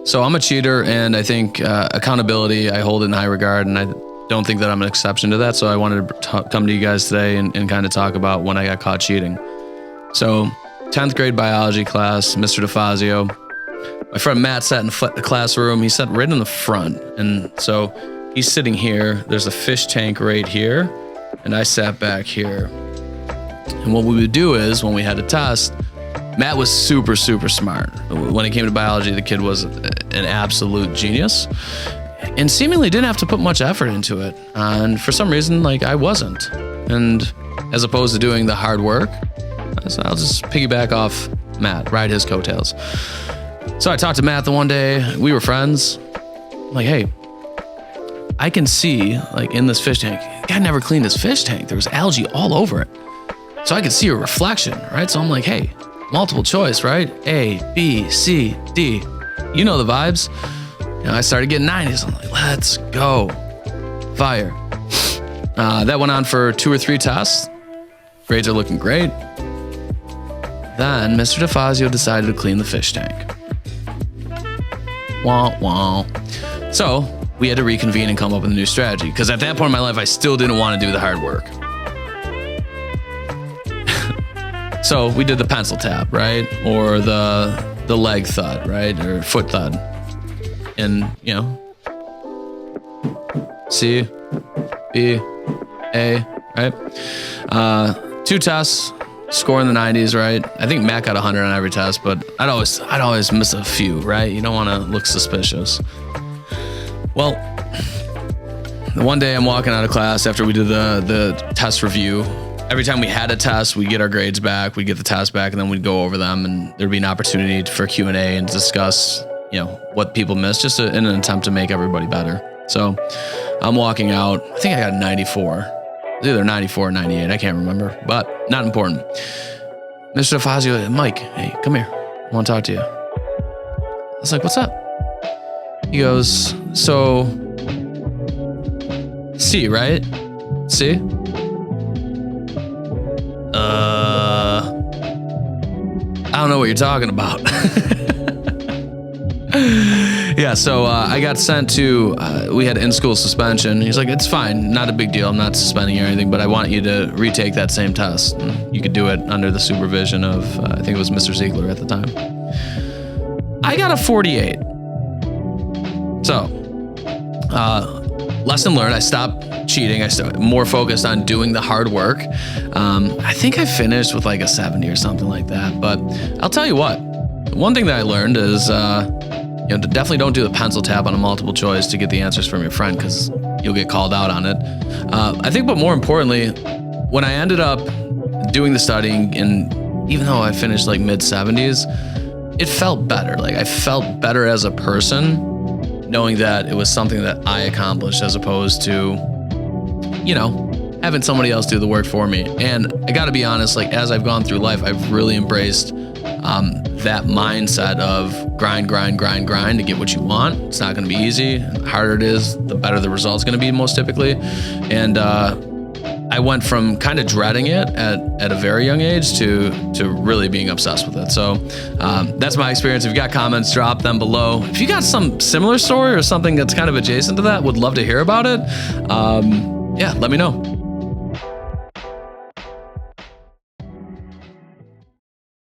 So I'm a cheater, and I think accountability, I hold in high regard, and I don't think that I'm an exception to that. So I wanted to come to you guys today and kind of talk about when I got caught cheating. So 10th grade biology class, Mr. DeFazio. My friend Matt sat in the classroom. He sat right in the front. And so he's sitting here. There's a fish tank right here. And I sat back here. And what we would do is when we had a test, Matt was super, super smart. When it came to biology, the kid was an absolute genius and seemingly didn't have to put much effort into it. And for some reason, like, I wasn't. And as opposed to doing the hard work, I'll just piggyback off Matt, ride his coattails. So I talked to Matt the one day. We were friends. I'm like, hey, I can see, like, in this fish tank, the guy never cleaned his fish tank. There was algae all over it. So I could see a reflection, right? So I'm like, hey, multiple choice, right? A, B, C, D. You know the vibes. You know, I started getting 90s. I'm like, let's go. Fire. That went on for 2 or 3 tests. Grades are looking great. Then Mr. DeFazio decided to clean the fish tank. Wah, wah. So we had to reconvene and come up with a new strategy, because at that point in my life, I still didn't want to do the hard work. So we did the pencil tap, right? Or the leg thud, right? Or foot thud. And, you know, C, B, A, right? 2 tests, score in the 90s, right? I think Matt got 100 on every test, but I'd always miss a few, right? You don't want to look suspicious. Well, one day I'm walking out of class after we did the test review. Every time we had a test, we'd get our grades back, we'd get the test back, and then we'd go over them, and there'd be an opportunity for Q&A and discuss, you know, what people missed, just in an attempt to make everybody better. So I'm walking out. I think I got a 94. It was either 94 or 98. I can't remember, but not important. Mr. DeFazio, Mike, hey, come here. I want to talk to you. I was like, what's up? He goes, so C, right? C? I don't know what you're talking about. Yeah, so I got sent to, we had in-school suspension. He's like, it's fine, not a big deal. I'm not suspending you or anything, but I want you to retake that same test. And you could do it under the supervision of, I think it was Mr. Ziegler at the time. I got a 48. So, lesson learned, I stopped cheating. I started more focused on doing the hard work. I think I finished with like a 70 or something like that. But I'll tell you what, one thing that I learned is, you know, definitely don't do the pencil tap on a multiple choice to get the answers from your friend, because you'll get called out on it. I think, but more importantly, when I ended up doing the studying, and even though I finished like mid 70s, it felt better. Like, I felt better as a person, knowing that it was something that I accomplished, as opposed to, you know, having somebody else do the work for me. And I gotta be honest, like, as I've gone through life, I've really embraced that mindset of grind to get what you want. It's not gonna be easy. The harder it is, the better the result's gonna be, most typically. And I went from kind of dreading it at a very young age to really being obsessed with it. So that's my experience. If you got comments, drop them below. If you got some similar story or something that's kind of adjacent to that, would love to hear about it. Yeah, let me know.